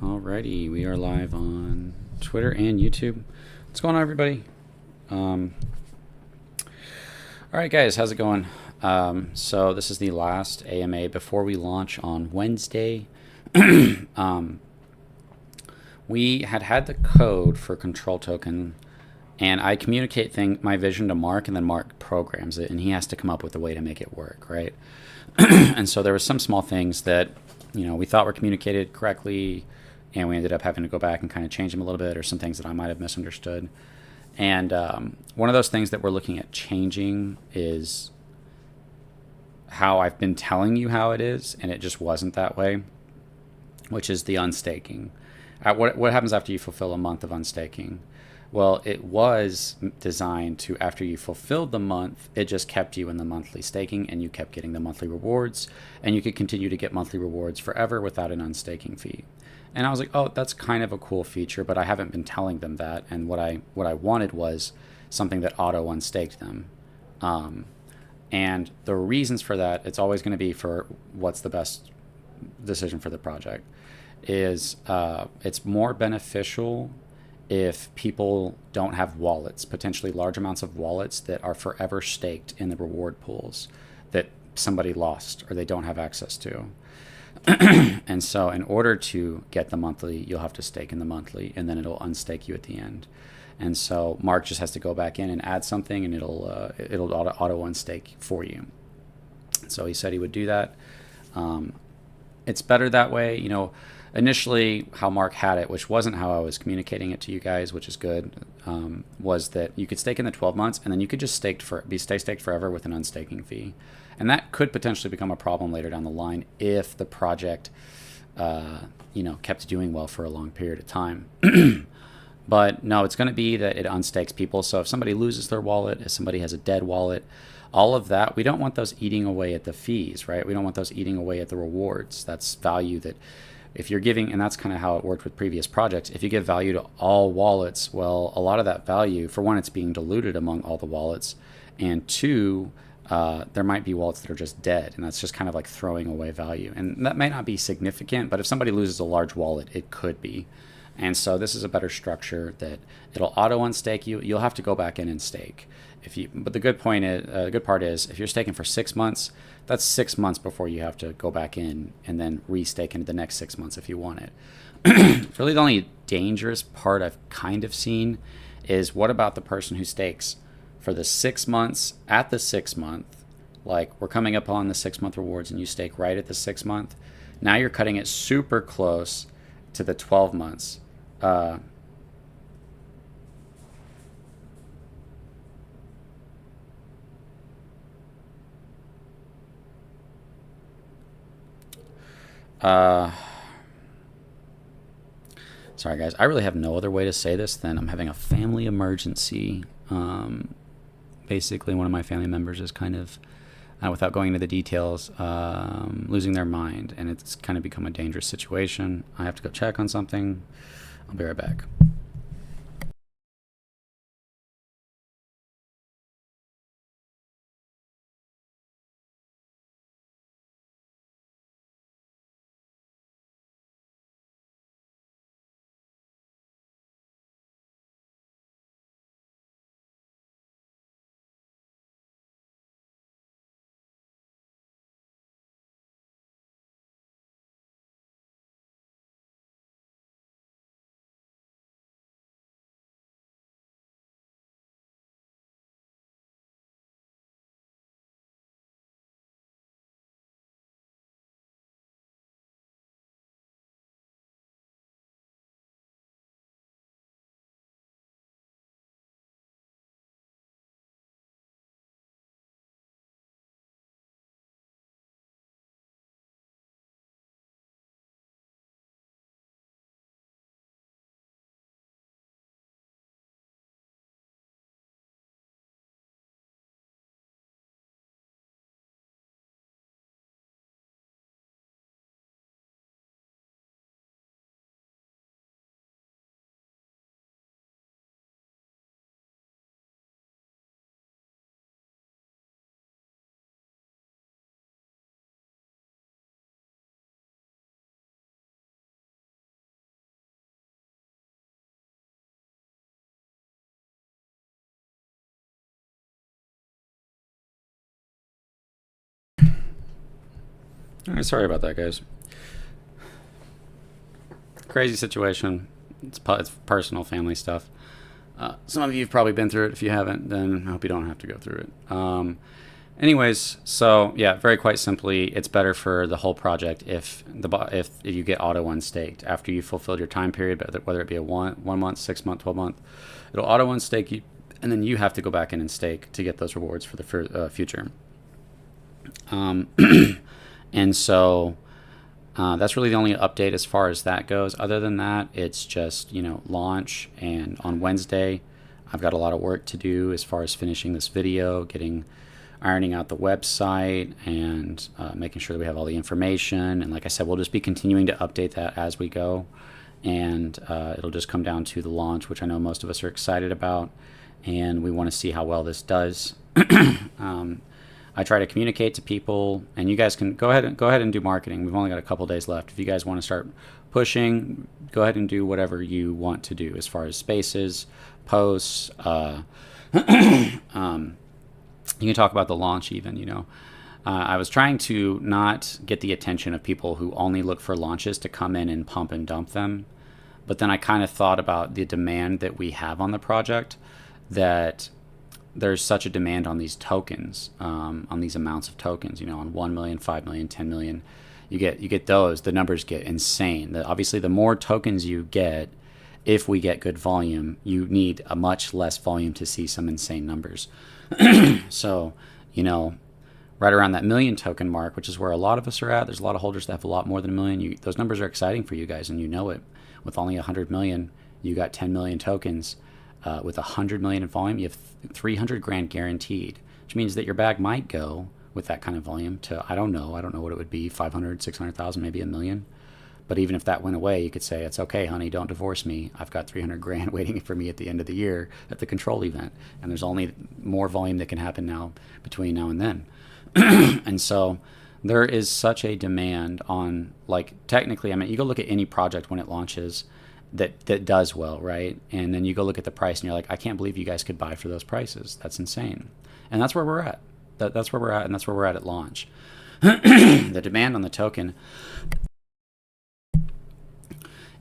Alrighty, we are live on Twitter and YouTube. What's going on, everybody? All right, guys, how's it going? So this is the last AMA before we launch on Wednesday. We had the code for Control Token, and I communicate my vision to Mark, and then Mark programs it, and he has to come up with a way to make it work, right? And so there was some small things that we thought were communicated correctly, and we ended up having to go back and kind of change them a little bit, or some things that I might have misunderstood. And one of those things that we're looking at changing is how I've been telling you how it is, and it just wasn't that way, which is the unstaking. What happens after you fulfill a month of unstaking? Well, it was designed to, after you fulfilled the month, it just kept you in the monthly staking, and you kept getting the monthly rewards, and you could continue to get monthly rewards forever without an unstaking fee. And I was like, oh, that's kind of a cool feature, but I haven't been telling them that. And what I wanted was something that auto unstaked them. And the reasons for that, it's always going to be for what's the best decision for the project. It's more beneficial if people don't have wallets, potentially large amounts of wallets that are forever staked in the reward pools that somebody lost or they don't have access to. And so in order to get the monthly, you'll have to stake in the monthly, and then it'll unstake you at the end. And so Mark just has to go back in and add something, and it'll auto unstake for you. So he said he would do that. It's better that way. Initially how Mark had it, which wasn't how I was communicating it to you guys, which is good, was that you could stake in the 12 months, and then you could just stay staked forever with an unstaking fee. And that could potentially become a problem later down the line if the project kept doing well for a long period of time. But no, it's going to be that it unstakes people. So if somebody loses their wallet, if somebody has a dead wallet, all of that, we don't want those eating away at the fees, right? We don't want those eating away at the rewards. That's value that if you're giving, and that's kind of how it worked with previous projects, if you give value to all wallets, well, a lot of that value, for one, it's being diluted among all the wallets, and two, there might be wallets that are just dead, and that's just kind of like throwing away value. And that may not be significant, but if somebody loses a large wallet, it could be. And so this is a better structure that it'll auto unstake you. You'll have to go back in and stake. But the good part is if you're staking for 6 months, that's 6 months before you have to go back in and then restake into the next 6 months if you want it. Really, the only dangerous part I've kind of seen is, what about the person who stakes for the 6 months at the 6 month? Like, we're coming up on the 6 month rewards, and you stake right at the 6 month. Now you're cutting it super close to the 12 months. Sorry, guys. I really have no other way to say this than I'm having a family emergency. Basically, one of my family members is kind of, without going into the details, losing their mind, and it's kind of become a dangerous situation. I have to go check on something. I'll be right back. All right, sorry about that, guys. Crazy situation. It's personal family stuff. Some of you have probably been through it. If you haven't, then I hope you don't have to go through it. Anyways, so yeah, very quite simply, it's better for the whole project if you get auto unstake after you fulfilled your time period, whether it be a 1 month, 6 month, 12 month, it'll auto unstake you, and then you have to go back in and stake to get those rewards for the future. And so that's really the only update as far as that goes. Other than that, it's just launch, and on Wednesday, I've got a lot of work to do as far as finishing this video, ironing out the website, and making sure that we have all the information. And like I said, we'll just be continuing to update that as we go, and it'll just come down to the launch, which I know most of us are excited about, and we want to see how well this does. I try to communicate to people, and you guys can go ahead and do marketing. We've only got a couple days left. If you guys want to start pushing, go ahead and do whatever you want to do as far as spaces, posts. You can talk about the launch even. I was trying to not get the attention of people who only look for launches to come in and pump and dump them. But then I kind of thought about the demand that we have on the project, that there's such a demand on these tokens, on these amounts of tokens, on 1 million, 5 million, 10 million. You get those, the numbers get insane. Obviously, the more tokens you get, if we get good volume, you need a much less volume to see some insane numbers. So, right around that million token mark, which is where a lot of us are at. There's a lot of holders that have a lot more than a million. Those numbers are exciting for you guys, and you know it. With only 100 million, you got 10 million tokens. With 100 million in volume, you have 300 grand guaranteed, which means that your bag might go with that kind of volume to, I don't know what it would be, 500, 600,000, maybe a million. But even if that went away, you could say, it's okay, honey, don't divorce me. I've got 300 grand waiting for me at the end of the year at the control event. And there's only more volume that can happen now between now and then. And so there is such a demand on, technically, you go look at any project when it launches that does well, right? And then you go look at the price and you're like, I can't believe you guys could buy for those prices. That's insane. And that's where we're at. That's where we're at, and that's where we're at launch. The demand on the token,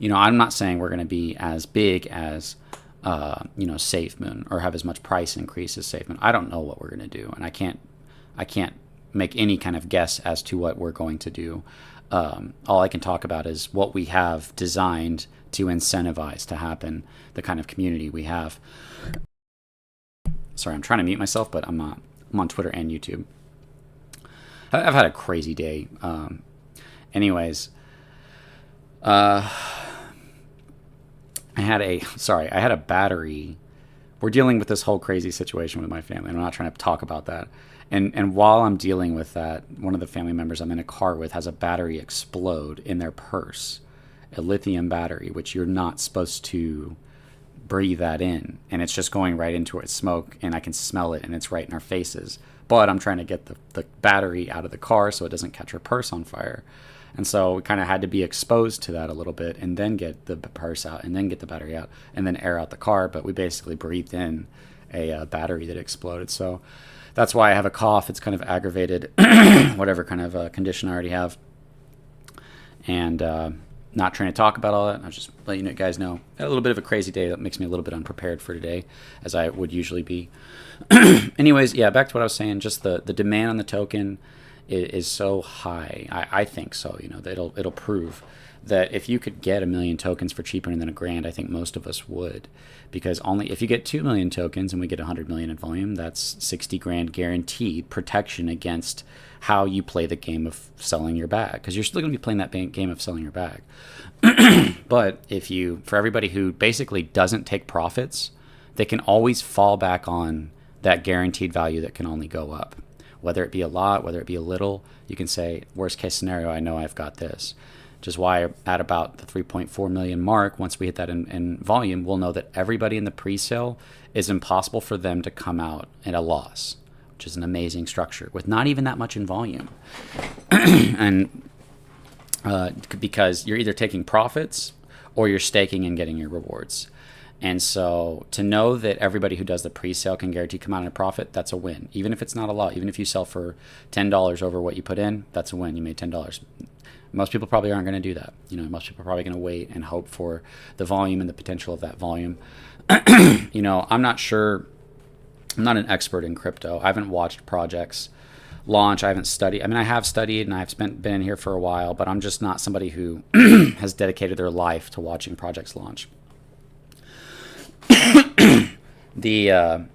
I'm not saying we're going to be as big as, SafeMoon, or have as much price increase as SafeMoon. I don't know what we're going to do, and I can't make any kind of guess as to what we're going to do. All I can talk about is what we have designed to incentivize to happen, the kind of community we have. Sorry, I'm trying to mute myself, but I'm on Twitter and YouTube. I've had a crazy day. Anyways, I had a battery. We're dealing with this whole crazy situation with my family, and I'm not trying to talk about that. And while I'm dealing with that, one of the family members I'm in a car with has a battery explode in their purse, a lithium battery, which you're not supposed to breathe that in. And it's just going right into its smoke, and I can smell it, and it's right in our faces. But I'm trying to get the battery out of the car so it doesn't catch her purse on fire. And so we kind of had to be exposed to that a little bit, and then get the purse out, and then get the battery out, and then air out the car. But we basically breathed in a battery that exploded. So that's why I have a cough. It's kind of aggravated, whatever kind of condition I already have. And not trying to talk about all that. I was just letting you guys know. A little bit of a crazy day that makes me a little bit unprepared for today, as I would usually be. Anyways, yeah, back to what I was saying. Just the demand on the token is so high. I think so. That it'll prove that if you could get 1 million tokens for cheaper than $1,000, I think most of us would. Because only if you get 2 million tokens and we get 100 million in volume, that's 60 grand guaranteed protection against how you play the game of selling your bag. Because you're still going to be playing that game of selling your bag. But for everybody who basically doesn't take profits, they can always fall back on that guaranteed value that can only go up. Whether it be a lot, whether it be a little, you can say, worst case scenario, I know I've got this. Which is why at about the 3.4 million mark, once we hit that in volume, we'll know that everybody in the pre-sale is impossible for them to come out at a loss, which is an amazing structure with not even that much in volume. And because you're either taking profits or you're staking and getting your rewards. And so to know that everybody who does the pre-sale can guarantee come out in a profit, that's a win. Even if it's not a lot, even if you sell for $10 over what you put in, that's a win. You made $10. Most people probably aren't going to do that. Most people are probably going to wait and hope for the volume and the potential of that volume. I'm not sure. I'm not an expert in crypto. I haven't watched projects launch. I haven't studied. I mean, I have studied and I've been in here for a while, but I'm just not somebody who has dedicated their life to watching projects launch. The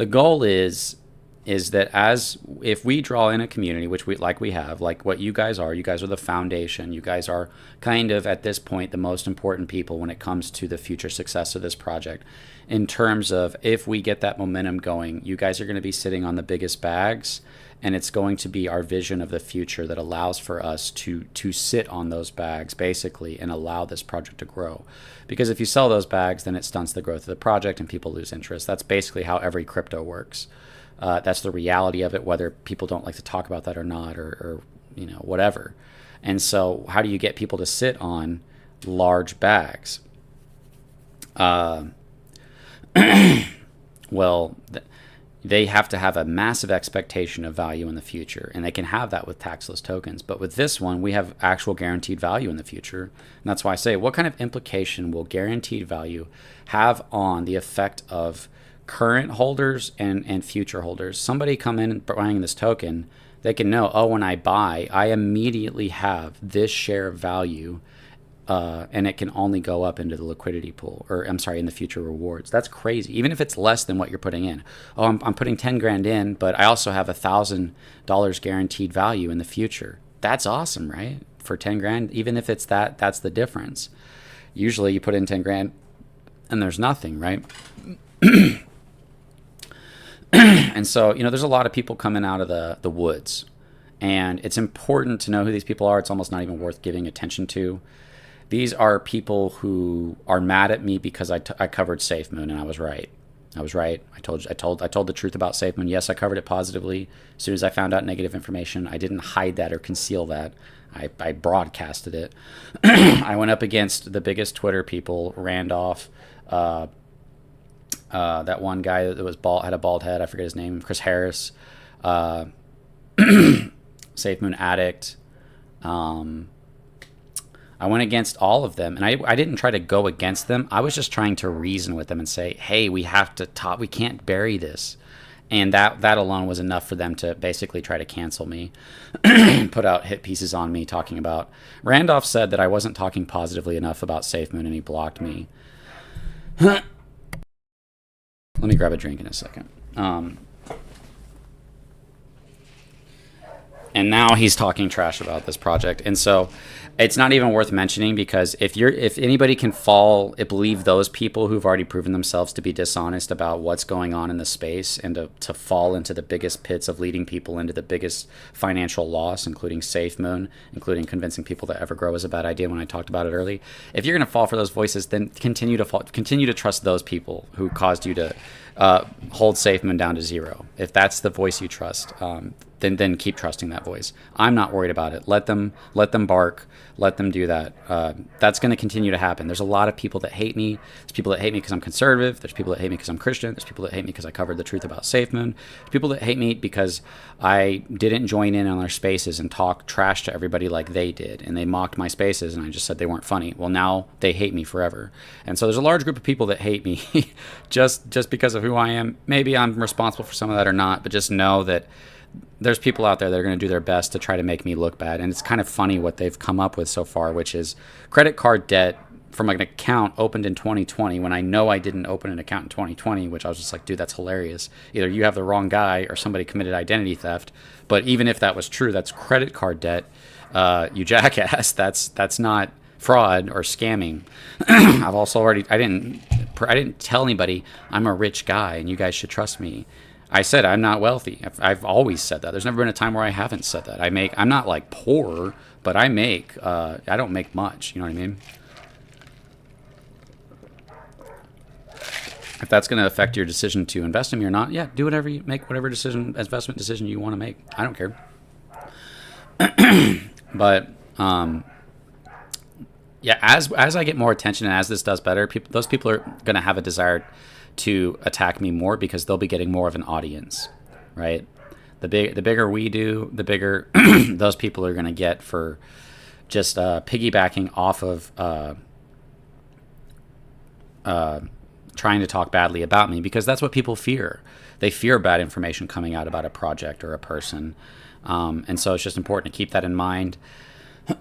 goal is that if we draw in a community, which we have, like what you guys are the foundation. You guys are kind of at this point the most important people when it comes to the future success of this project. In terms of, if we get that momentum going, you guys are going to be sitting on the biggest bags, and it's going to be our vision of the future that allows for us to sit on those bags basically and allow this project to grow. Because if you sell those bags, then it stunts the growth of the project and people lose interest. That's basically how every crypto works. That's the reality of it, whether people don't like to talk about that or not, or whatever. And so how do you get people to sit on large bags? Well, they have to have a massive expectation of value in the future, and they can have that with taxless tokens. But with this one, we have actual guaranteed value in the future. And that's why I say, what kind of implication will guaranteed value have on the effect of current holders and future holders? Somebody come in and buying this token, they can know, oh, when I buy, I immediately have this share of value, and it can only go up into the liquidity pool, or I'm sorry, in the future rewards. That's crazy. Even if it's less than what you're putting in. Oh, I'm putting 10 grand in, but I also have $1,000 guaranteed value in the future. That's awesome, right? For 10 grand, even if it's that's the difference. Usually you put in 10 grand and there's nothing, right? And so, there's a lot of people coming out of the woods, and it's important to know who these people are. It's almost not even worth giving attention to. These are people who are mad at me because I covered SafeMoon, and I was right. I told the truth about SafeMoon. Yes, I covered it positively. As soon as I found out negative information, I didn't hide that or conceal that. I broadcasted it. I went up against the biggest Twitter people, Randolph, that one guy that was had a bald head. I forget his name. Chris Harris, SafeMoon Addict. I went against all of them, and I didn't try to go against them. I was just trying to reason with them and say, hey, we have to talk. We can't bury this. And that alone was enough for them to basically try to cancel me, put out hit pieces on me talking about. Randolph said that I wasn't talking positively enough about SafeMoon, and he blocked me. Let me grab a drink in a second. And now he's talking trash about this project. And so it's not even worth mentioning, because if anybody can believe those people who've already proven themselves to be dishonest about what's going on in the space, and to fall into the biggest pits of leading people into the biggest financial loss, including SafeMoon, including convincing people that Evergrow is a bad idea when I talked about it early. If you're going to fall for those voices, then continue to trust those people who caused you to hold SafeMoon down to zero. If that's the voice you trust, then keep trusting that voice. I'm not worried about it. Let them bark. Let them do that. That's going to continue to happen. There's a lot of people that hate me. There's people that hate me because I'm conservative. There's people that hate me because I'm Christian. There's people that hate me because I covered the truth about SafeMoon. There's people that hate me because I didn't join in on their spaces and talk trash to everybody like they did, and they mocked my spaces, and I just said they weren't funny. Well, now they hate me forever. And so there's a large group of people that hate me just because of who I am. Maybe I'm responsible for some of that or not, but just know that there's people out there that are going to do their best to try to make me look bad. And it's kind of funny what they've come up with so far, which is credit card debt from an account opened in 2020, when I know I didn't open an account in 2020, which I was just like, dude, that's hilarious. Either you have the wrong guy or somebody committed identity theft. But even if that was true, that's credit card debt. You jackass. That's not fraud or scamming. I didn't tell anybody I'm a rich guy and you guys should trust me. I said I'm not wealthy. I've always said that. There's never been a time where I haven't said that. I'm not like poor, but I don't make much. You know what I mean? If that's going to affect your decision to invest in me or not, yeah, do whatever whatever investment decision you want to make. I don't care. But Yeah, as I get more attention and as this does better, those people are going to have a desire to attack me more because they'll be getting more of an audience, right? The bigger we do, the bigger those people are going to get for just piggybacking off of trying to talk badly about me, because that's what people fear. They fear bad information coming out about a project or a person, and so it's just important to keep that in mind.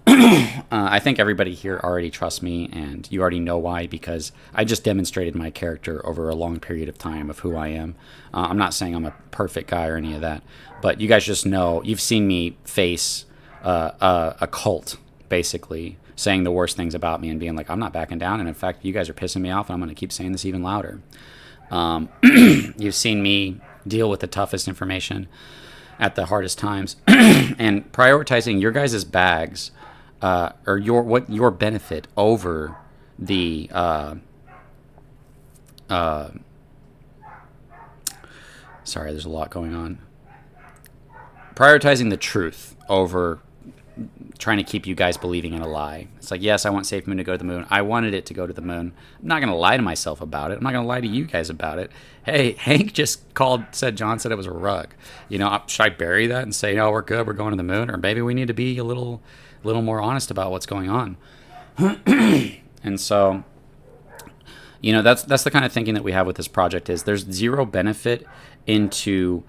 I think everybody here already trusts me, and you already know why, because I just demonstrated my character over a long period of time of who I am. I'm not saying I'm a perfect guy or any of that, but you guys just know, you've seen me face a cult, basically, saying the worst things about me and being like, I'm not backing down, and in fact, you guys are pissing me off, and I'm going to keep saying this even louder. You've seen me deal with the toughest information at the hardest times, and prioritizing your guys' bags or your benefit over the sorry, there's a lot going on. Prioritizing the truth over trying to keep you guys believing in a lie. It's like, yes, I want Safe Moon to go to the moon. I wanted it to go to the moon. I'm not going to lie to myself about it. I'm not going to lie to you guys about it. Hey, Hank just said John said it was a rug. Should I bury that and say, no, we're good, we're going to the moon? Or maybe we need to be a little more honest about what's going on. And so, that's the kind of thinking that we have with this project. Is there's zero benefit into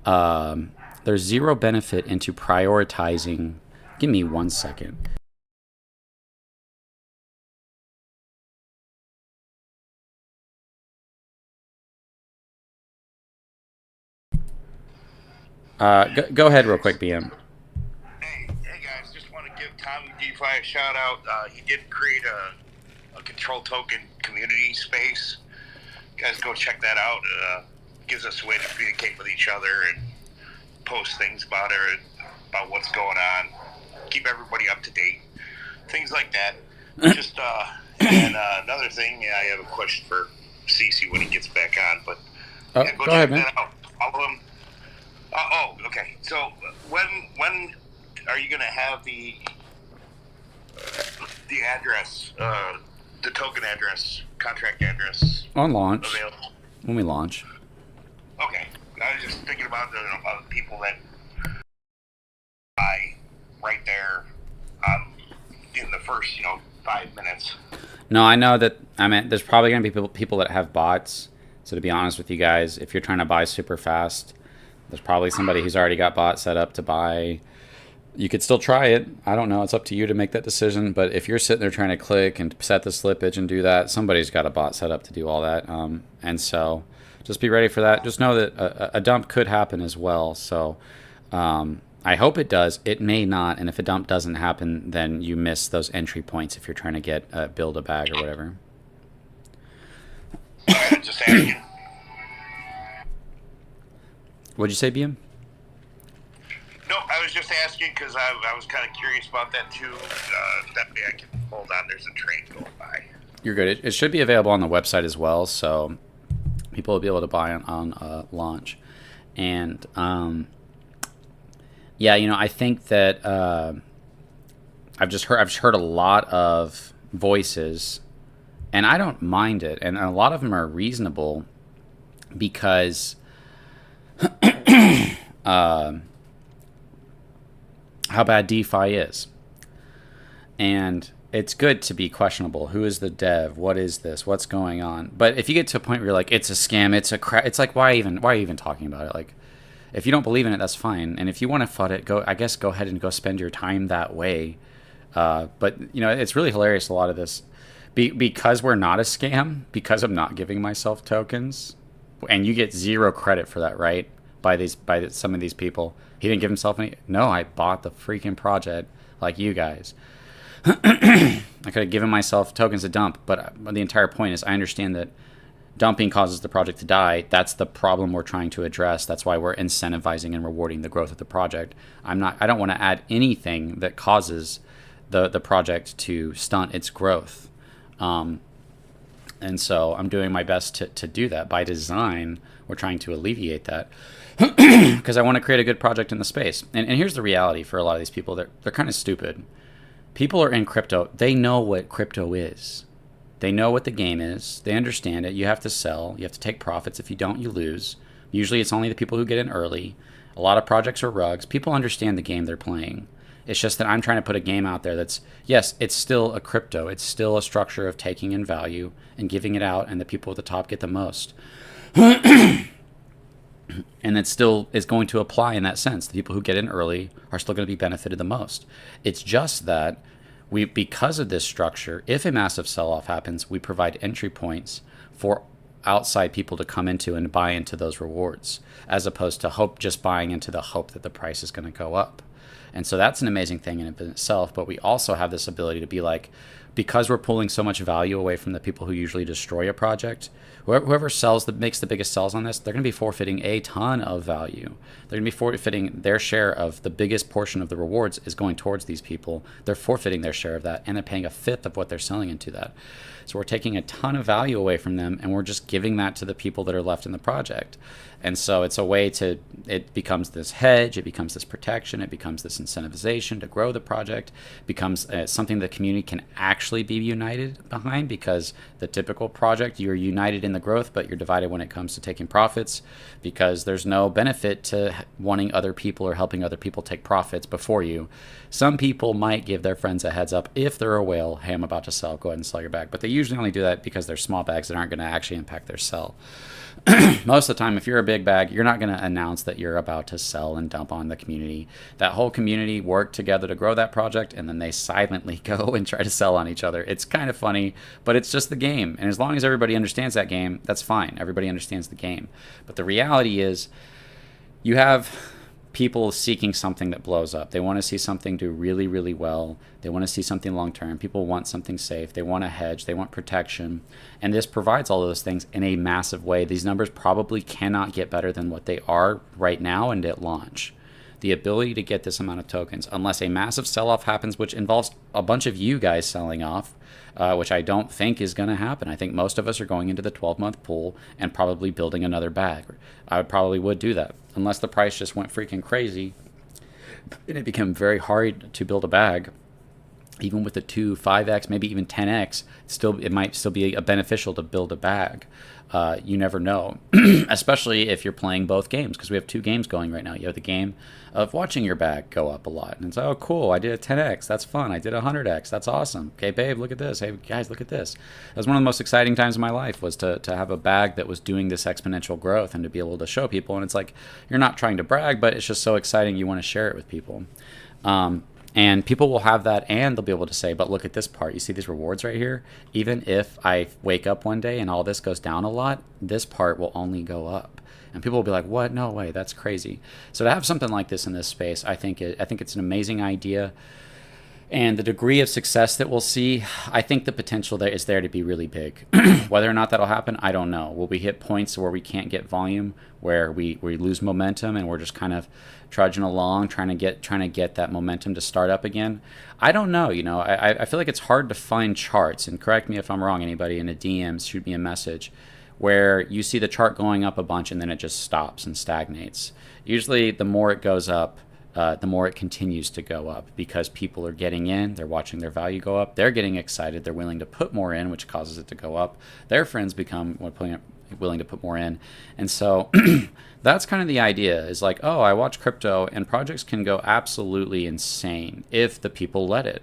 prioritizing. Give me 1 second. Go ahead real quick, BM. Hey guys, just want to give Tommy DeFi a shout out. He did create a control token community space. Guys, go check that out. Gives us a way to communicate with each other and post things about what's going on. Keep everybody up to date. Things like that. Just and another thing, I have a question for CC when he gets back on. But go ahead, man. Follow him. Okay. So when are you going to have the address, the token address, contract address on launch? Available? When we launch. Okay. I was just thinking about the people that buy right there in the first 5 minutes. No, I know that. I mean, there's probably going to be people that have bots. So to be honest with you guys, if you're trying to buy super fast, there's probably somebody who's already got bots set up to buy. You could still try it. I don't know. It's up to you to make that decision. But if you're sitting there trying to click and set the slippage and do that, somebody's got a bot set up to do all that. And so just be ready for that. Just know that a dump could happen as well. So I hope it does. It may not. And if a dump doesn't happen, then you miss those entry points if you're trying to build a bag or whatever. Just asking. What'd you say, BM? No, I was just asking because I was kind of curious about that too. That way I can hold on. There's a train going by. You're good. It should be available on the website as well, so people will be able to buy on launch. And yeah, I think that I've heard a lot of voices, and I don't mind it, and a lot of them are reasonable because how bad DeFi is. And it's good to be questionable. Who is the dev? What is this? What's going on? But if you get to a point where you're like, it's a scam, it's like, why are you even talking about it? Like, if you don't believe in it, that's fine. And if you want to FUD it, go ahead and go spend your time that way. But it's really hilarious, a lot of this. Because we're not a scam, because I'm not giving myself tokens, and you get zero credit for that, right? By some of these people. He didn't give himself any. No, I bought the freaking project like you guys. I could have given myself tokens to dump, but the entire point is I understand that dumping causes the project to die. That's the problem we're trying to address. That's why we're incentivizing and rewarding the growth of the project. I don't want to add anything that causes the project to stunt its growth. And so I'm doing my best to do that. By design, we're trying to alleviate that because I want to create a good project in the space. And here's the reality for a lot of these people. They're kind of stupid. People are in crypto. They know what crypto is. They know what the game is. They understand it. You have to sell. You have to take profits. If you don't, you lose. Usually it's only the people who get in early. A lot of projects are rugs. People understand the game they're playing. It's just that I'm trying to put a game out there that's, yes, it's still a crypto. It's still a structure of taking in value and giving it out, and the people at the top get the most. And it still is going to apply in that sense. The people who get in early are still going to be benefited the most. It's just that because of this structure, if a massive sell-off happens, we provide entry points for outside people to come into and buy into those rewards, as opposed to just buying into the hope that the price is going to go up. And so that's an amazing thing in itself. But we also have this ability to be like, because we're pulling so much value away from the people who usually destroy a project, whoever makes the biggest sells on this, they're going to be forfeiting a ton of value. They're going to be forfeiting their share of the biggest portion of the rewards is going towards these people. They're forfeiting their share of that, and they're paying a fifth of what they're selling into that. So we're taking a ton of value away from them, and we're just giving that to the people that are left in the project. And so it's a way it becomes this hedge, it becomes this protection, it becomes this incentivization to grow the project, it becomes something the community can actually be united behind, because the typical project, you're united in the growth, but you're divided when it comes to taking profits, because there's no benefit to wanting other people or helping other people take profits before you. Some people might give their friends a heads up if they're a whale, hey, I'm about to sell, go ahead and sell your bag. But they usually only do that because they're small bags that aren't going to actually impact their sell. Most of the time, if you're a big bag, you're not going to announce that you're about to sell and dump on the community. That whole community worked together to grow that project, and then they silently go and try to sell on each other. It's kind of funny, but it's just the game. And as long as everybody understands that game, that's fine. Everybody understands the game. But the reality is, you have people seeking something that blows up. They want to see something do really, really well. They want to see something long term. People want something safe. They want a hedge. They want protection. And this provides all of those things in a massive way. These numbers probably cannot get better than what they are right now and at launch. The ability to get this amount of tokens, unless a massive sell-off happens, which involves a bunch of you guys selling off, which I don't think is going to happen. I think most of us are going into the 12-month pool and probably building another bag. I probably would do that, unless the price just went freaking crazy and it became very hard to build a bag. Even with the 2, 5x, maybe even 10x, it might still be beneficial to build a bag. You never know, especially if you're playing both games, because we have 2 games going right now. You have the game of watching your bag go up a lot. And it's, oh, cool, I did a 10x. That's fun. I did a 100x. That's awesome. Okay, babe, look at this. Hey, guys, look at this. That was one of the most exciting times of my life, was to have a bag that was doing this exponential growth and to be able to show people. And it's like, you're not trying to brag, but it's just so exciting. You want to share it with people. And people will have that, and they'll be able to say, but look at this part. You see these rewards right here? Even if I wake up one day and all this goes down a lot, this part will only go up. And people will be like, what? No way. That's crazy. So to have something like this in this space, I think it's an amazing idea. And the degree of success that we'll see, I think the potential there is there to be really big. Whether or not that'll happen, I don't know. Will we hit points where we can't get volume, where we lose momentum, and we're just kind of trudging along, trying to get that momentum to start up again? I don't know. You know, I feel like it's hard to find charts, and correct me if I'm wrong, anybody in the DMs, shoot me a message, where you see the chart going up a bunch and then it just stops and stagnates. Usually the more it goes up, the more it continues to go up, because people are getting in, they're watching their value go up, they're getting excited, they're willing to put more in, which causes it to go up. Their friends become willing to put more in. And so that's kind of the idea, is like, oh, I watch crypto and projects can go absolutely insane if the people let it.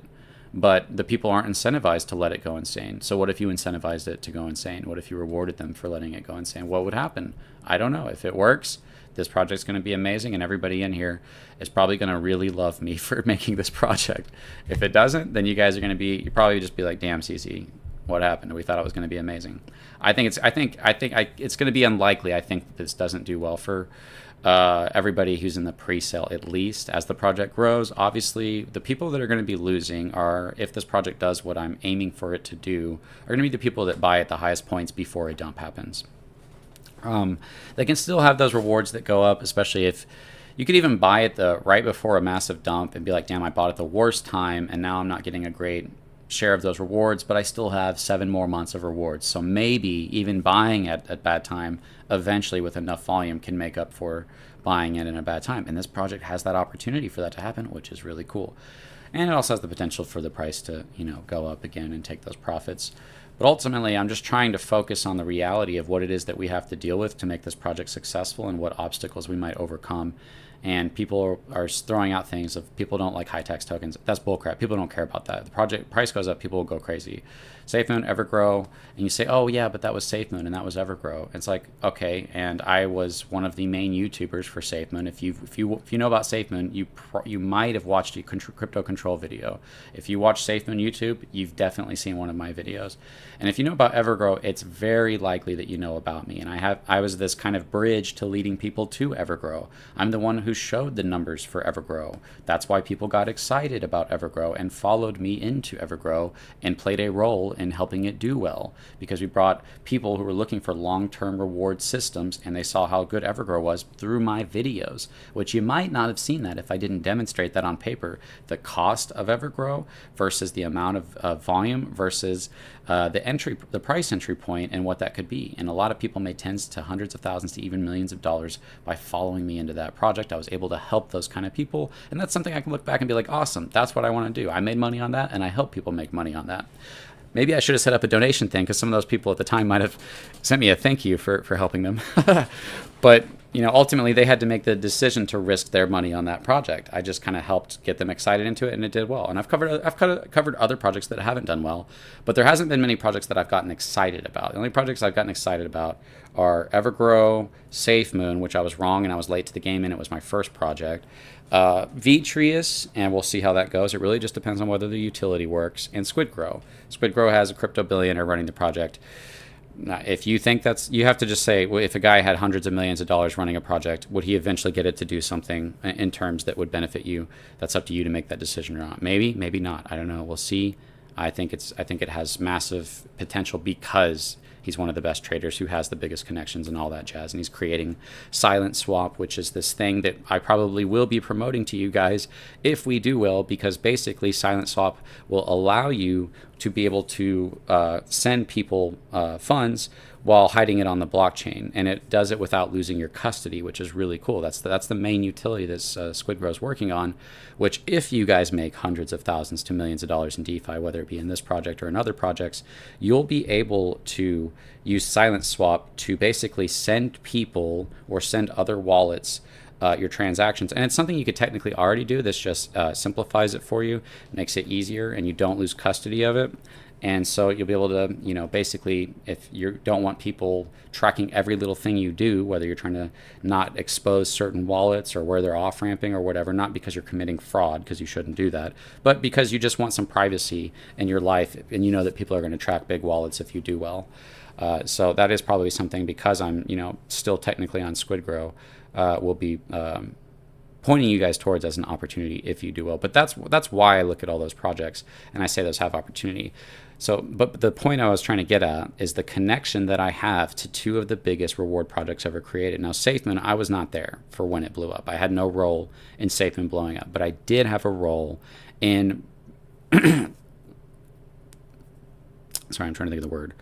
But the people aren't incentivized to let it go insane. So what if you incentivized it to go insane? What if you rewarded them for letting it go insane? What would happen? I don't know. If it works, this project's going to be amazing, and everybody in here is probably going to really love me for making this project. If it doesn't, then you guys are going to you probably just be like, damn, CC, what happened? We thought it was going to be amazing. I think it's going to be unlikely. I think this doesn't do well for everybody who's in the pre-sale, at least. As the project grows, obviously the people that are going to be losing are, if this project does what I'm aiming for it to do, are going to be the people that buy at the highest points before a dump happens. They can still have those rewards that go up, especially if you could even buy it right before a massive dump and be like, damn, I bought it the worst time and now I'm not getting a great share of those rewards, but I still have 7 more months of rewards. So maybe even buying at a bad time eventually with enough volume can make up for buying it in a bad time. And this project has that opportunity for that to happen, which is really cool. and it also has the potential for the price to, go up again and take those profits. But ultimately, I'm just trying to focus on the reality of what it is that we have to deal with to make this project successful and what obstacles we might overcome. And people are throwing out things of people don't like high tax tokens. That's bullcrap. People don't care about that. The project price goes up, people will go crazy. SafeMoon, Evergrow, and you say, oh yeah, but that was SafeMoon and that was Evergrow. It's like, okay, and I was one of the main YouTubers for SafeMoon. If you know about SafeMoon, you might have watched a crypto control video. If you watch SafeMoon YouTube, you've definitely seen one of my videos. And if you know about Evergrow, it's very likely that you know about me. And I was this kind of bridge to leading people to Evergrow. I'm the one who showed the numbers for Evergrow. That's why people got excited about Evergrow and followed me into Evergrow and played a role in helping it do well, because we brought people who were looking for long-term reward systems, and they saw how good Evergrow was through my videos, which you might not have seen that if I didn't demonstrate that on paper. The cost of Evergrow versus the amount of volume versus the price entry point and what that could be. And a lot of people made tens to hundreds of thousands to even millions of dollars by following me into that project. I was able to help those kind of people, and that's something I can look back and be like, awesome, that's what I want to do. I made money on that, and I help people make money on that. Maybe I should have set up a donation thing, because some of those people at the time might have sent me a thank you for helping them. But ultimately they had to make the decision to risk their money on that project. I just kind of helped get them excited into it, and it did well. And I've covered other projects that haven't done well, but there hasn't been many projects that I've gotten excited about. The only projects I've gotten excited about are Evergrow, SafeMoon, which I was wrong and I was late to the game, and it was my first project. Vitreous, and we'll see how that goes. It really just depends on whether the utility works. And SquidGrow. SquidGrow has a crypto billionaire running the project. Now, if you think you have to just say, well, if a guy had hundreds of millions of dollars running a project, would he eventually get it to do something in terms that would benefit you? That's up to you to make that decision or not. Maybe, maybe not. I don't know. We'll see. I think it has massive potential because he's one of the best traders who has the biggest connections and all that jazz. And he's creating Silent Swap, which is this thing that I probably will be promoting to you guys if we do well, because basically Silent Swap will allow you to be able to send people funds while hiding it on the blockchain, and it does it without losing your custody, which is really cool. That's the main utility that SquidGrow is working on, which if you guys make hundreds of thousands to millions of dollars in DeFi, whether it be in this project or in other projects, you'll be able to use Silent Swap to basically send people or send other wallets your transactions. And it's something you could technically already do. This just simplifies it for you, makes it easier, and you don't lose custody of it. And so you'll be able to, basically, if you don't want people tracking every little thing you do, whether you're trying to not expose certain wallets or where they're off-ramping or whatever, not because you're committing fraud, because you shouldn't do that, but because you just want some privacy in your life, and you know that people are going to track big wallets if you do well. So that is probably something, because I'm, still technically on SquidGrow, will be pointing you guys towards as an opportunity if you do well. But that's why I look at all those projects and I say those have opportunity. So, but the point I was trying to get at is the connection that I have to two of the biggest reward projects ever created. Now, SafeMoon, I was not there for when it blew up. I had no role in SafeMoon blowing up, but I did have a role in sorry, I'm trying to think of the word.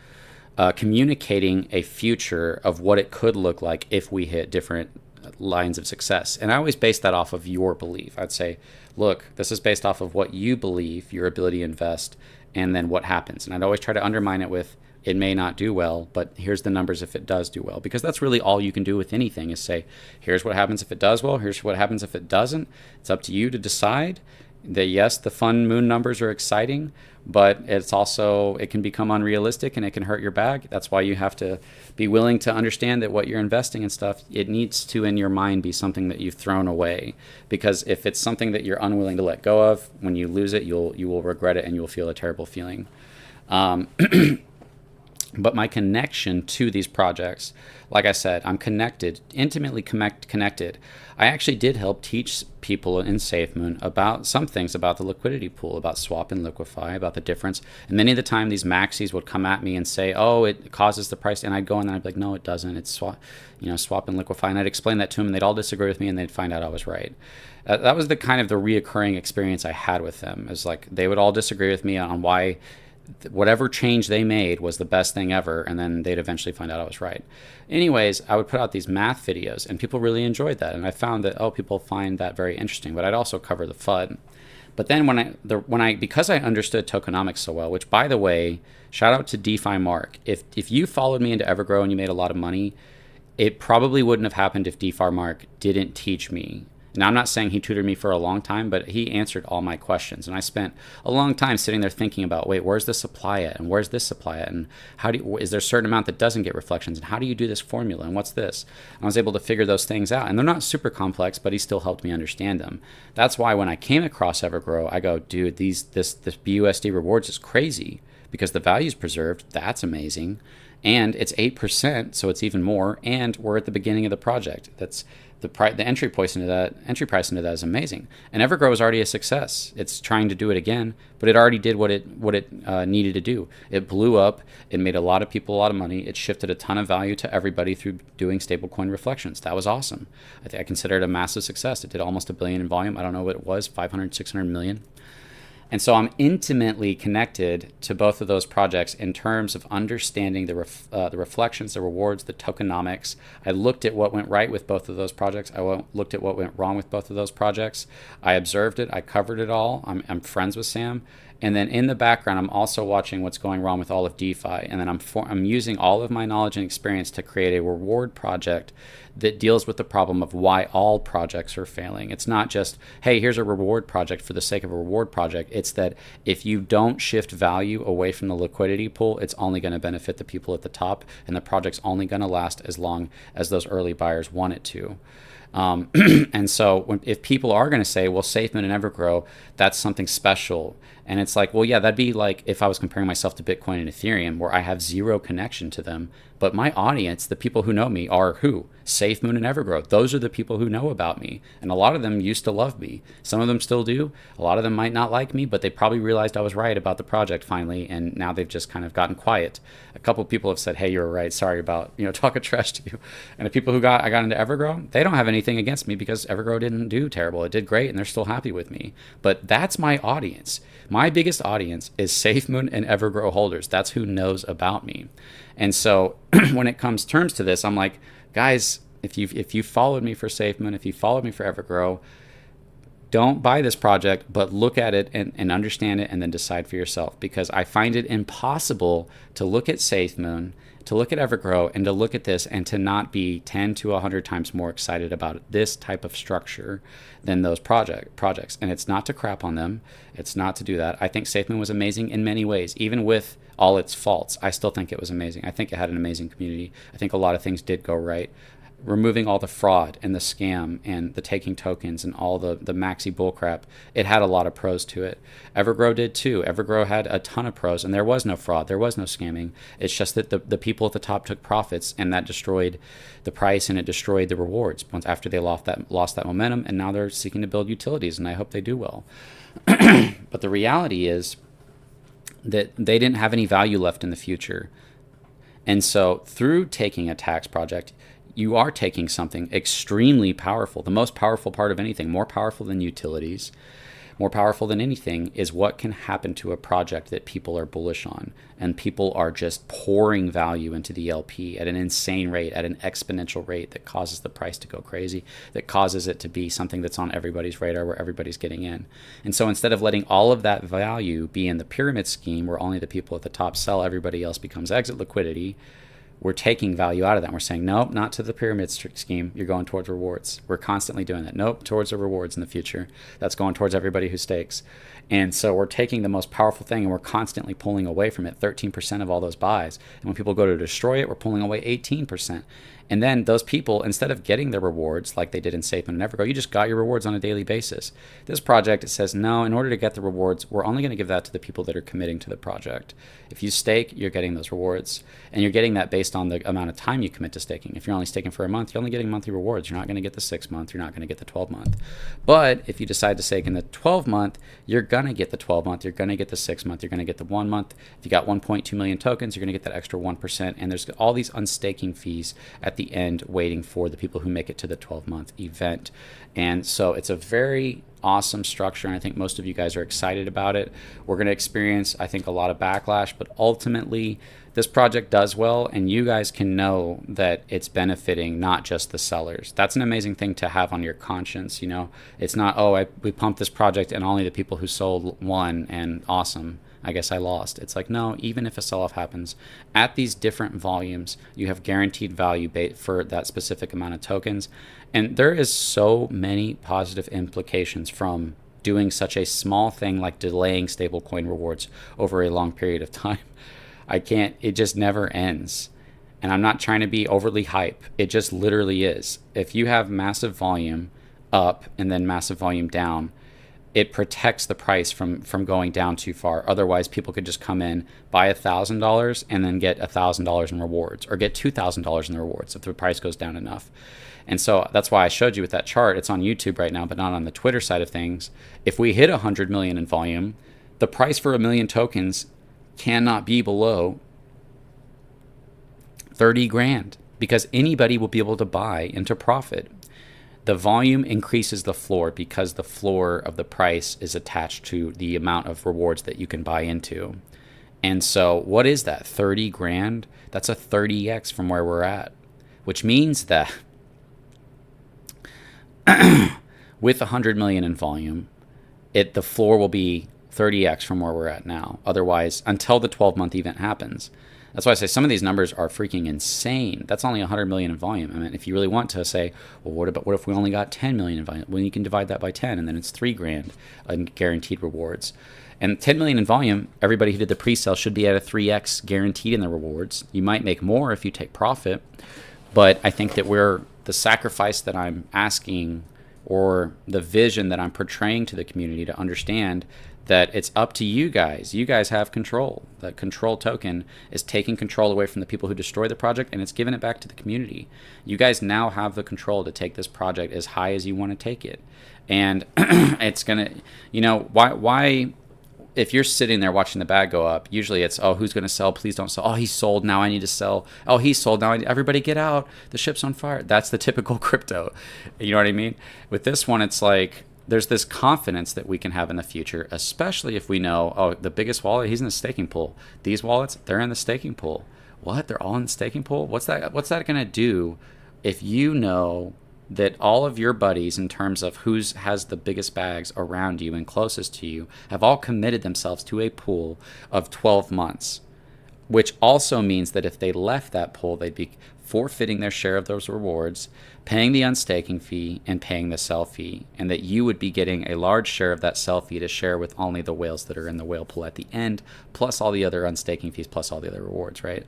Communicating a future of what it could look like if we hit different lines of success. And I always base that off of your belief. I'd say, look, this is based off of what you believe, your ability to invest, and then what happens. And I'd always try to undermine it with, it may not do well, but here's the numbers if it does do well. Because that's really all you can do with anything, is say, here's what happens if it does well, here's what happens if it doesn't. It's up to you to decide that, yes, the fun moon numbers are exciting, but it can become unrealistic and it can hurt your bag. That's why you have to be willing to understand that what you're investing in stuff, it needs to, in your mind, be something that you've thrown away. Because if it's something that you're unwilling to let go of, when you lose it, you will regret it and you'll feel a terrible feeling. But my connection to these projects, like I said, I'm connected, intimately connected. I actually did help teach people in SafeMoon about some things about the liquidity pool, about swap and liquefy, about the difference. And many of the time, these maxis would come at me and say, "Oh, it causes the price," and I'd go in and I'd be like, "No, it doesn't. It's swap and liquefy." And I'd explain that to them, and they'd all disagree with me, and they'd find out I was right. That was the kind of the reoccurring experience I had with them. Is like they would all disagree with me on why whatever change they made was the best thing ever, and then they'd eventually find out I was right. Anyways, I would put out these math videos, and people really enjoyed that, and I found that, people find that very interesting, but I'd also cover the FUD. But then because I understood tokenomics so well, which by the way, shout out to DeFi Mark. If you followed me into Evergrow and you made a lot of money, it probably wouldn't have happened if DeFi Mark didn't teach me. Now, I'm not saying he tutored me for a long time, but he answered all my questions. And I spent a long time sitting there thinking about, wait, where's the supply at? And where's this supply at? And is there a certain amount that doesn't get reflections? And how do you do this formula? And what's this? And I was able to figure those things out. And they're not super complex, but he still helped me understand them. That's why when I came across Evergrow, I go, dude, this BUSD rewards is crazy because the value's preserved. That's amazing. And it's 8%, so it's even more. And we're at the beginning of the project. That's the entry price into that is amazing. And Evergrow is already a success. It's trying to do it again, but it already did what it needed to do. It blew up. It made a lot of people a lot of money. It shifted a ton of value to everybody through doing stablecoin reflections. That was awesome. I consider it a massive success. It did almost $1 billion in volume. I don't know what it was, 500, 600 million. And so I'm intimately connected to both of those projects in terms of understanding the reflections, the rewards, the tokenomics. I looked at what went right with both of those projects. I looked at what went wrong with both of those projects. I observed it. I covered it all. I'm friends with Sam. And then in the background, I'm also watching what's going wrong with all of DeFi. And then I'm using all of my knowledge and experience to create a reward project that deals with the problem of why all projects are failing. It's not just, hey, here's a reward project for the sake of a reward project. It's that if you don't shift value away from the liquidity pool, it's only going to benefit the people at the top, and the project's only going to last as long as those early buyers want it to. And so if people are going to say, well, SafeMoon and Evergrow, that's something special. And it's like, well, yeah, that'd be like if I was comparing myself to Bitcoin and Ethereum, where I have zero connection to them. But my audience, the people who know me, are who? SafeMoon and Evergrow. Those are the people who know about me. And a lot of them used to love me. Some of them still do. A lot of them might not like me, but they probably realized I was right about the project finally. And now they've just kind of gotten quiet. A couple of people have said, hey, you were right. Sorry about, talking trash to you. And the people I got into Evergrow, they don't have anything against me because Evergrow didn't do terrible. It did great and they're still happy with me. But that's my audience. My biggest audience is SafeMoon and Evergrow holders. That's who knows about me. And so when it comes terms to this, I'm like, guys, if you followed me for SafeMoon, if you followed me for Evergrow, don't buy this project, but look at it and understand it and then decide for yourself. Because I find it impossible to look at SafeMoon, to look at Evergrow, and to look at this and to not be 10 to 100 times more excited about this type of structure than those projects. And it's not to crap on them. It's not to do that. I think SafeMoon was amazing in many ways, even with all its faults. I still think it was amazing. I think it had an amazing community. I think a lot of things did go right. Removing all the fraud and the scam and the taking tokens and all the maxi bullcrap, it had a lot of pros to it. Evergrow did too. Evergrow had a ton of pros, and there was no fraud. There was no scamming. It's just that the people at the top took profits, and that destroyed the price and it destroyed the rewards once after they lost that momentum, and now they're seeking to build utilities, and I hope they do well. But the reality is that they didn't have any value left in the future. And so through taking a tax project, you are taking something extremely powerful. The most powerful part of anything, more powerful than utilities, more powerful than anything, is what can happen to a project that people are bullish on. And people are just pouring value into the LP at an insane rate, at an exponential rate that causes the price to go crazy, that causes it to be something that's on everybody's radar where everybody's getting in. And so instead of letting all of that value be in the pyramid scheme where only the people at the top sell, everybody else becomes exit liquidity, we're taking value out of that. We're saying, nope, not to the pyramid scheme. You're going towards rewards. We're constantly doing that. Nope, towards the rewards in the future. That's going towards everybody who stakes. And so we're taking the most powerful thing and we're constantly pulling away from it, 13% of all those buys. And when people go to destroy it, we're pulling away 18%. And then those people, instead of getting their rewards like they did in SafeMoon and Evergrow, you just got your rewards on a daily basis. This project, it says, no, in order to get the rewards, we're only going to give that to the people that are committing to the project. If you stake, you're getting those rewards. And you're getting that based on the amount of time you commit to staking. If you're only staking for a month, you're only getting monthly rewards. You're not going to get the 6 month. You're not going to get the 12 month. But if you decide to stake in the 12 month, you're going to get the 12 month. You're going to get the 6 month. You're going to get the 1 month. If you got 1.2 million tokens, you're going to get that extra 1%. And there's all these unstaking fees at the end waiting for the people who make it to the 12-month event. And so it's a very awesome structure, and I think most of you guys are excited about it. We're going to experience, I think, a lot of backlash, but ultimately this project does well, and you guys can know that it's benefiting not just the sellers. That's an amazing thing to have on your conscience. It's not, we pumped this project and only the people who sold won, and awesome, I guess I lost. It's like, no, even if a sell-off happens at these different volumes, you have guaranteed value for that specific amount of tokens. And there is so many positive implications from doing such a small thing like delaying stablecoin rewards over a long period of time. It just never ends. And I'm not trying to be overly hype. It just literally is. If you have massive volume up and then massive volume down, it protects the price from going down too far. Otherwise, people could just come in, buy $1,000 and then get $1,000 in rewards, or get $2,000 in the rewards if the price goes down enough. And so that's why I showed you with that chart. It's on YouTube right now, but not on the Twitter side of things. If we hit 100 million in volume, the price for 1 million tokens cannot be below 30 grand, because anybody will be able to buy into profit. The volume increases the floor because the floor of the price is attached to the amount of rewards that you can buy into. And so what is that? 30 grand? That's a 30x from where we're at, which means that with 100 million in volume, the floor will be 30x from where we're at now. Otherwise, until the 12-month event happens. That's why I say some of these numbers are freaking insane. That's only 100 million in volume. I mean, if you really want to say, well, what if we only got 10 million in volume? Well, you can divide that by 10, and then it's 3 grand in guaranteed rewards. And 10 million in volume, everybody who did the pre-sale should be at a 3x guaranteed in the rewards. You might make more if you take profit, but I think that the sacrifice that I'm asking, or the vision that I'm portraying to the community, to understand that it's up to you guys. You guys have control. The control token is taking control away from the people who destroy the project, and it's giving it back to the community. You guys now have the control to take this project as high as you want to take it. And it's going to, why, if you're sitting there watching the bag go up, usually it's, oh, who's going to sell? Please don't sell. Oh, he's sold. Now I need to sell. Oh, he's sold. Now everybody get out. The ship's on fire. That's the typical crypto. You know what I mean? With this one, it's like, there's this confidence that we can have in the future, especially if we know, oh, the biggest wallet, he's in the staking pool. These wallets, they're in the staking pool. What? They're all in the staking pool? What's that going to do if you know that all of your buddies, in terms of who has the biggest bags around you and closest to you, have all committed themselves to a pool of 12 months, which also means that if they left that pool, they'd be forfeiting their share of those rewards, paying the unstaking fee, and paying the sell fee, and that you would be getting a large share of that sell fee to share with only the whales that are in the whale pool at the end, plus all the other unstaking fees, plus all the other rewards, right?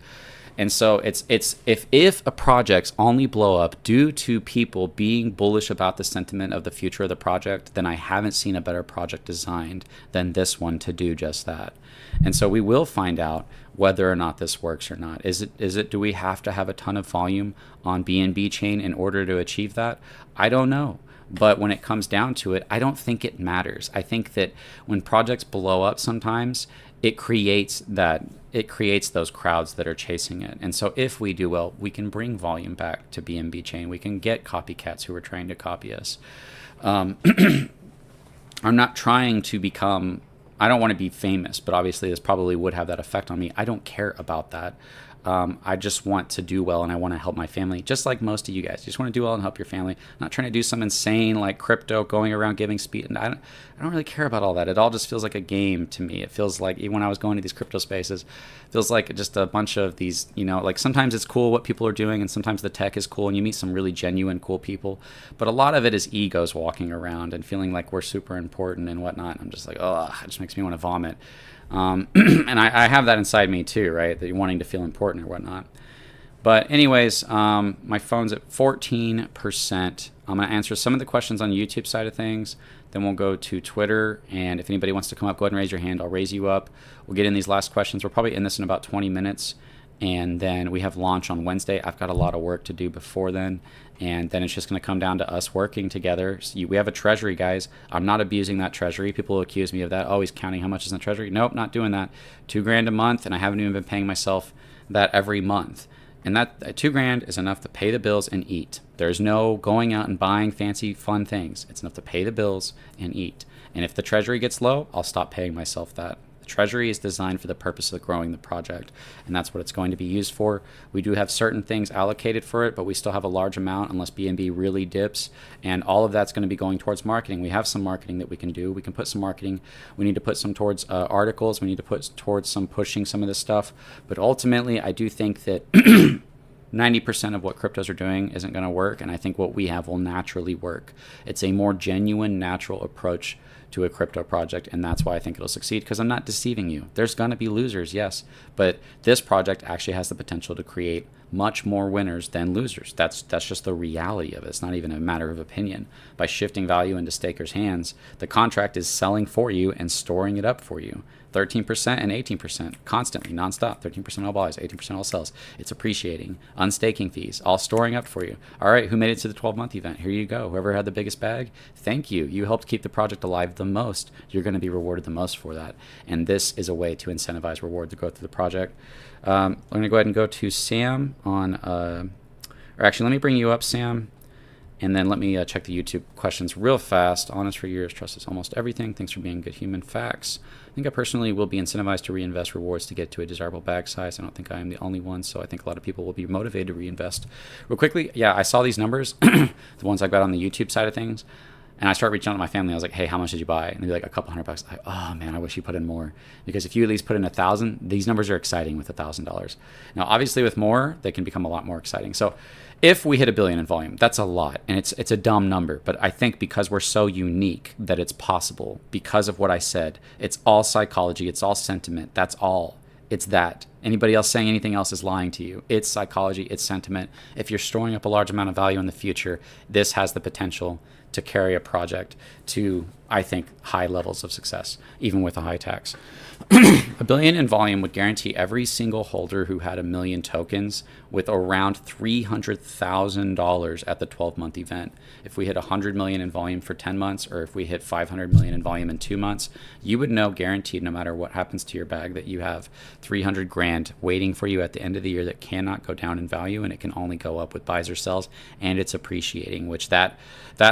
And so it's if a project's only blow up due to people being bullish about the sentiment of the future of the project, then I haven't seen a better project designed than this one to do just that. And so we will find out whether or not this works or not. Do we have to have a ton of volume on BNB chain in order to achieve that? I don't know. But when it comes down to it, I don't think it matters. I think that when projects blow up sometimes, it creates those crowds that are chasing it. And so if we do well, we can bring volume back to BNB chain. We can get copycats who are trying to copy us. I'm not trying to become, I don't want to be famous, but obviously this probably would have that effect on me. I don't care about that. I just want to do well, and I want to help my family, just like most of you guys. You just want to do well and help your family. I'm not trying to do some insane like crypto, going around giving speed. And I don't really care about all that. It all just feels like a game to me. It feels like, even when I was going to these crypto spaces, it feels like just a bunch of these, like sometimes it's cool what people are doing, and sometimes the tech is cool, and you meet some really genuine, cool people. But a lot of it is egos walking around and feeling like we're super important and whatnot. And I'm just like, oh, it just makes me want to vomit. And I have that inside me too, right? That you're wanting to feel important or whatnot. But anyways, my phone's at 14%. I'm going to answer some of the questions on YouTube side of things. Then we'll go to Twitter. And if anybody wants to come up, go ahead and raise your hand. I'll raise you up. We'll get in these last questions. We're probably in this in about 20 minutes. And then we have launch on Wednesday. I've got a lot of work to do before then. And then it's just going to come down to us working together. So we have a treasury, guys. I'm not abusing that treasury. People accuse me of that. Oh, he's counting how much is in the treasury. Nope, not doing that. $2,000 a month, and I haven't even been paying myself that every month. And that 2 grand is enough to pay the bills and eat. There's no going out and buying fancy fun things. It's enough to pay the bills and eat. And if the treasury gets low, I'll stop paying myself that. The treasury is designed for the purpose of growing the project, and that's what it's going to be used for. We do have certain things allocated for it, but we still have a large amount unless BNB really dips, and all of that's going to be going towards marketing. We have some marketing that we can do. We can put some marketing. We need to put some towards articles. We need to put towards some pushing some of this stuff. But ultimately, I do think that 90% of what cryptos are doing isn't going to work, and I think what we have will naturally work. It's a more genuine, natural approach to a crypto project, and that's why I think it'll succeed, because I'm not deceiving you. There's going to be losers, yes, but this project actually has the potential to create much more winners than losers. That's just the reality of it. It's not even a matter of opinion. By shifting value into stakers' hands, the contract is selling for you and storing it up for you. 13% and 18% constantly, nonstop. 13% all buys, 18% all sells. It's appreciating. Unstaking fees, all storing up for you. All right, who made it to the 12-month event? Here you go. Whoever had the biggest bag, thank you. You helped keep the project alive the most. You're going to be rewarded the most for that. And this is a way to incentivize reward the growth of the project. I'm going to go ahead and go to Sam on, or actually, let me bring you up, Sam. And then let me check the YouTube questions real fast. Honest for years, trust is almost everything. Thanks for being good human. Facts. I think I personally will be incentivized to reinvest rewards to get to a desirable bag size. I don't think I am the only one, so I think a lot of people will be motivated to reinvest. Real quickly, yeah, I saw these numbers, the ones I got on the YouTube side of things, and I started reaching out to my family. I was like, hey, how much did you buy? And they'd be like, a couple $100. Like, oh man, I wish you put in more. Because if you at least put in 1,000, these numbers are exciting with $1,000. Now, obviously with more, they can become a lot more exciting. So if we hit 1 billion in volume, that's a lot, and it's a dumb number. But I think because we're so unique that it's possible, because of what I said, it's all psychology, it's all sentiment. That's all. It's that. Anybody else saying anything else is lying to you. It's psychology, it's sentiment. If you're storing up a large amount of value in the future, this has the potential to carry a project to, I think, high levels of success, even with a high tax. 1 billion in volume would guarantee every single holder who had 1 million tokens with around $300,000 at the 12-month event. If we hit 100 million in volume for 10 months, or if we hit 500 million in volume in 2 months, you would know guaranteed, no matter what happens to your bag, that you have 300 grand waiting for you at the end of the year that cannot go down in value, and it can only go up with buys or sells, and it's appreciating, which that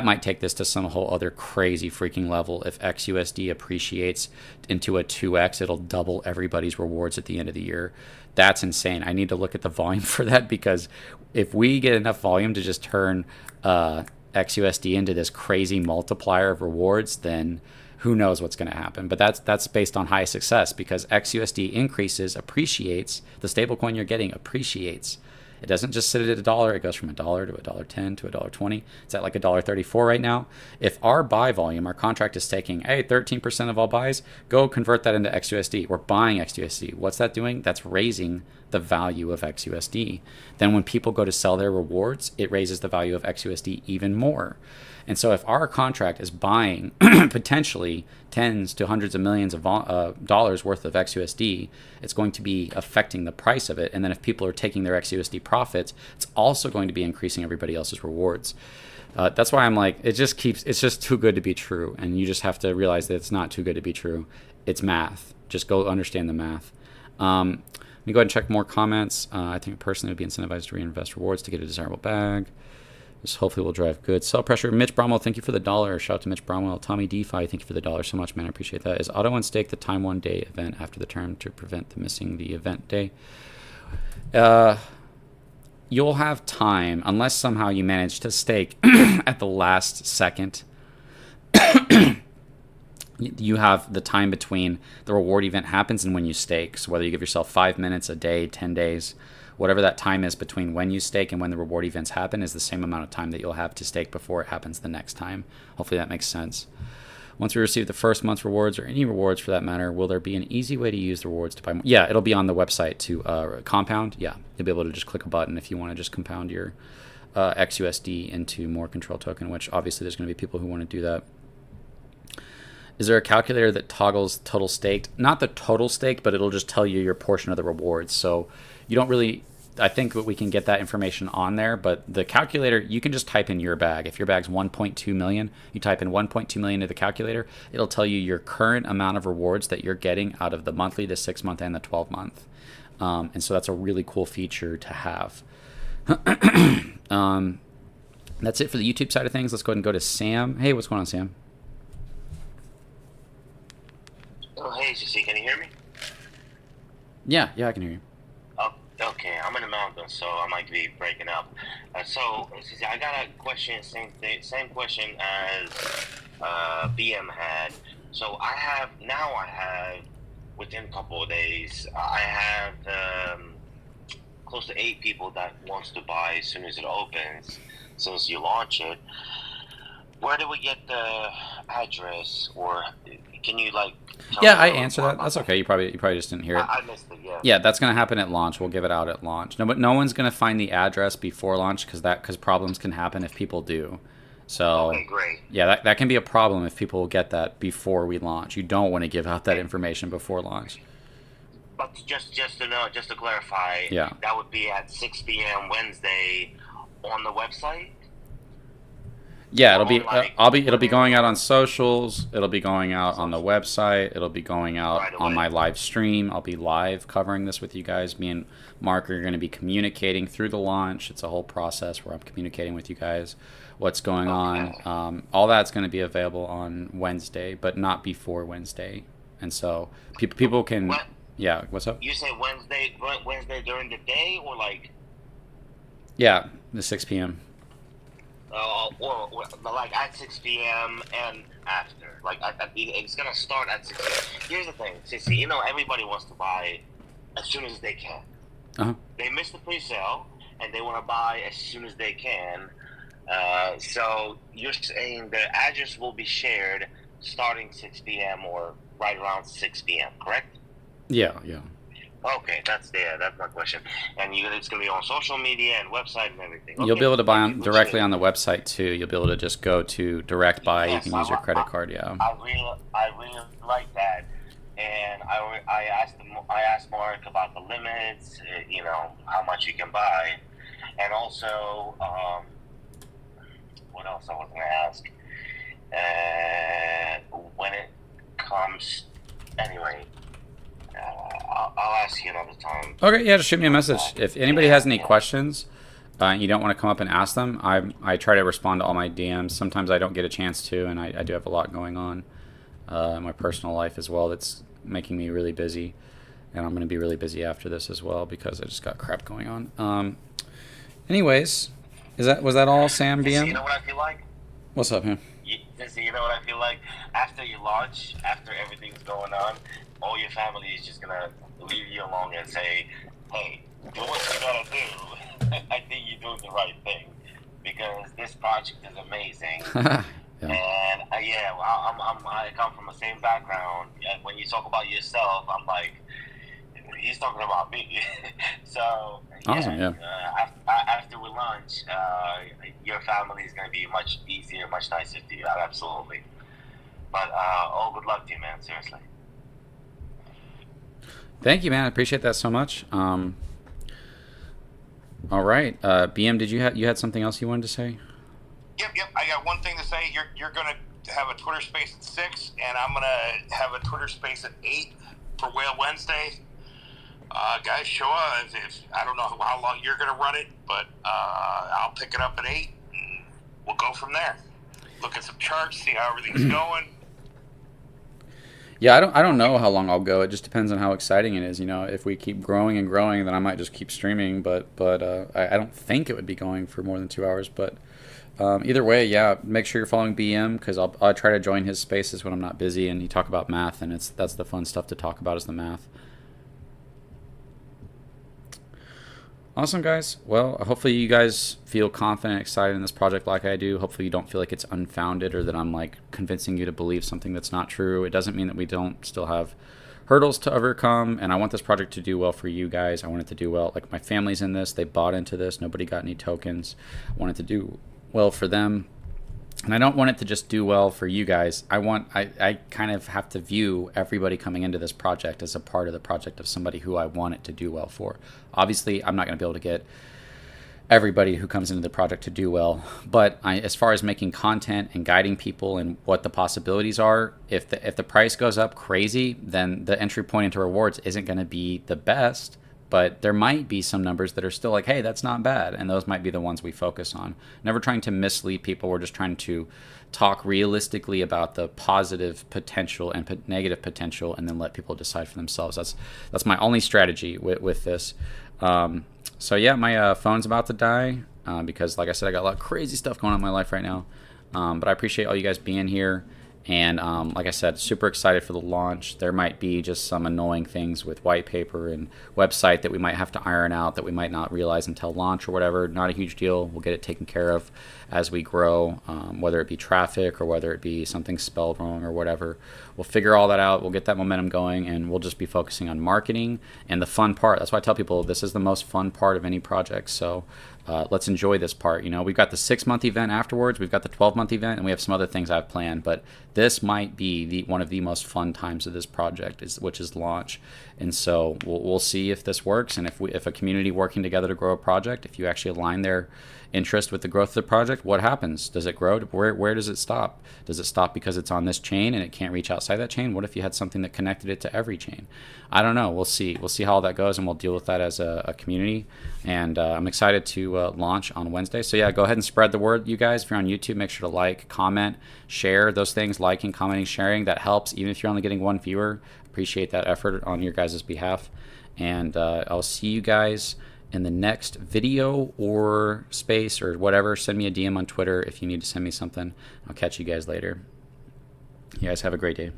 might take this to some whole other crazy freaking level. If XUSD appreciates into a 2x, it'll double everybody's rewards at the end of the year. That's insane. I need to look at the volume for that, because if we get enough volume to just turn XUSD into this crazy multiplier of rewards, then who knows what's going to happen. But that's based on high success, because XUSD increases, appreciates, the stablecoin you're getting appreciates. It doesn't just sit at $1. It goes from $1 to $1.10 to $1.20. It's at like $1.34 right now. If our buy volume, our contract is taking, hey, 13% of all buys, go convert that into XUSD. We're buying XUSD. What's that doing? That's raising the value of XUSD. Then when people go to sell their rewards, it raises the value of XUSD even more. And so if our contract is buying potentially tens to hundreds of millions of dollars worth of XUSD, it's going to be affecting the price of it. And then if people are taking their XUSD profits, it's also going to be increasing everybody else's rewards. That's why I'm like, it's just too good to be true. And you just have to realize that it's not too good to be true. It's math. Just go understand the math. Let me go ahead and check more comments. I think a person would be incentivized to reinvest rewards to get a desirable bag. This hopefully will drive good sell pressure. Mitch Bromwell, thank you for the $1. Shout out to Mitch Bromwell. Tommy DeFi, thank you for the $1 so much, man. I appreciate that. Is auto unstake the time 1 day event after the term to prevent the missing the event day? You'll have time, unless somehow you manage to stake at the last second. You have the time between the reward event happens and when you stake. So whether you give yourself 5 minutes a day, 10 days, whatever that time is between when you stake and when the reward events happen is the same amount of time that you'll have to stake before it happens the next time. Hopefully that makes sense. Once we receive the first month's rewards, or any rewards for that matter, will there be an easy way to use the rewards to buy more? Yeah, it'll be on the website to compound. Yeah, you'll be able to just click a button if you want to just compound your XUSD into more control token, which obviously there's going to be people who want to do that. Is there a calculator that toggles total staked? Not the total stake, but it'll just tell you your portion of the rewards. So you don't really, I think that we can get that information on there, but the calculator, you can just type in your bag. If your bag's 1.2 million, you type in 1.2 million to the calculator, it'll tell you your current amount of rewards that you're getting out of the monthly, the 6 month, and the 12 month. And so that's a really cool feature to have. That's it for the YouTube side of things. Let's go ahead and go to Sam. Hey, what's going on, Sam? Oh, hey, CC, can you hear me? Yeah, I can hear you. Oh, okay. I'm in the mountains, so I might be breaking up. So, CC, I got a question, same question as BM had. So I have, within a couple of days, I have close to 8 people that wants to buy as soon as it opens, since you launch it. Where do we get the address, or can you tell Yeah, me I a little answer more that. about That's okay. You probably just didn't hear it. I missed it, yeah. Yeah, that's going to happen at launch. We'll give it out at launch. No, but no one's going to find the address before launch because problems can happen if people do. So Okay, great. yeah, that can be a problem if people get that before we launch. You don't want to give out that information before launch. But just to know, just to clarify, Yeah. that would be at 6 p.m. Wednesday on the website. Yeah, it'll be Online. it'll be going out on socials. It'll be going out on the website. It'll be going out Right on away. my live stream. I'll be live covering this with you guys. Me and Mark are going to be communicating through the launch. It's a whole process where I'm communicating with you guys what's going on. All that's going to be available on Wednesday, but not before Wednesday. And so people can. What? Yeah, what's up? You say Wednesday during the day, or Yeah, the 6 p.m. or like at 6 p.m. and after? It's gonna start at 6 p.m. Here's the thing, Sissy. Everybody wants to buy as soon as they can. Uh-huh. They missed the pre-sale and they want to buy as soon as they can. So you're saying the address will be shared starting 6 p.m. or right around 6 p.m. Correct? Yeah. Okay, that's my question. And it's going to be on social media and website and everything. You'll Okay, be able to buy thank you. directly on the website too. You'll be able to just go to direct buy. Yes, You can use your credit card. Yeah. I really like that. And I asked Mark about the limits, how much you can buy, and also what else I was going to ask. When it comes, anyway. I'll ask you another time. Okay, yeah, just shoot me a message. If anybody has any questions, you don't want to come up and ask them, I try to respond to all my DMs. Sometimes I don't get a chance to, and I do have a lot going on in my personal life as well that's making me really busy. And I'm going to be really busy after this as well because I just got crap going on. Anyways, was that all, Sam BM? You know what I feel like? What's up, man? You know what I feel like? After you launch, after everything's going on, all your family is just gonna leave you alone and say, "Hey, do what you gotta do." I think you're doing the right thing because this project is amazing. Yeah. And I come from the same background. And when you talk about yourself, I'm like, he's talking about me. So Awesome, yeah. After we launch, your family is gonna be much easier, much nicer to you. Absolutely. But all good luck to you, man. Seriously. Thank you, man. I appreciate that so much. All right, BM, did you had something else you wanted to say? Yep. I got one thing to say. You're gonna have a Twitter space at 6, and I'm gonna have a Twitter space at 8 for Whale Wednesday. Guys, show up. If I don't know how long you're gonna run it, but I'll pick it up at 8, and we'll go from there. Look at some charts, see how everything's going. Yeah, I don't know how long I'll go. It just depends on how exciting it is. If we keep growing and growing, then I might just keep streaming. But I don't think it would be going for more than 2 hours. But either way, yeah, make sure you're following BM because I'll try to join his spaces when I'm not busy and he talk about math, and that's the fun stuff to talk about is the math. Awesome, guys. Well, hopefully you guys feel confident, excited in this project like I do. Hopefully you don't feel like it's unfounded or that I'm convincing you to believe something that's not true. It doesn't mean that we don't still have hurdles to overcome, and I want this project to do well for you guys. I want it to do well. My family's in this. They bought into this. Nobody got any tokens. I want it to do well for them. And I don't want it to just do well for you guys. I kind of have to view everybody coming into this project as a part of the project of somebody who I want it to do well for. Obviously, I'm not going to be able to get everybody who comes into the project to do well. But as far as making content and guiding people and what the possibilities are, if the price goes up crazy, then the entry point into rewards isn't going to be the best. but there might be some numbers that are still like, hey, that's not bad, and those might be the ones we focus on. Never trying to mislead people. We're just trying to talk realistically about the positive potential and negative potential, and then let people decide for themselves. That's my only strategy with this. So yeah, my phone's about to die because, like I said, I got a lot of crazy stuff going on in my life right now. But I appreciate all you guys being here. And like I said, super excited for the launch. There might be just some annoying things with white paper and website that we might have to iron out that we might not realize until launch or whatever. Not a huge deal. We'll get it taken care of as we grow, whether it be traffic or whether it be something spelled wrong or whatever. We'll figure all that out. We'll get that momentum going, and we'll just be focusing on marketing and the fun part. That's why I tell people this is the most fun part of any project. So let's enjoy this part. You know, we've got the 6-month event afterwards. We've got the 12-month event, and we have some other things I've planned. But this might be one of the most fun times of this project, which is launch. And so we'll see if this works, and if a community working together to grow a project, if you actually align their interest with the growth of the project, what happens? Does it grow? Where does it stop? Does it stop because it's on this chain and it can't reach outside that chain? What if you had something that connected it to every chain? I don't know. We'll see. We'll see how all that goes, and we'll deal with that as a community. And I'm excited to launch on Wednesday. So yeah, go ahead and spread the word, you guys. If you're on YouTube, make sure to like, comment, share those things. Liking, commenting, sharing, that helps. Even if you're only getting one viewer, appreciate that effort on your guys' behalf. And I'll see you guys in the next video or space or whatever. Send me a DM on Twitter if you need to send me something. I'll catch you guys later. You guys have a great day.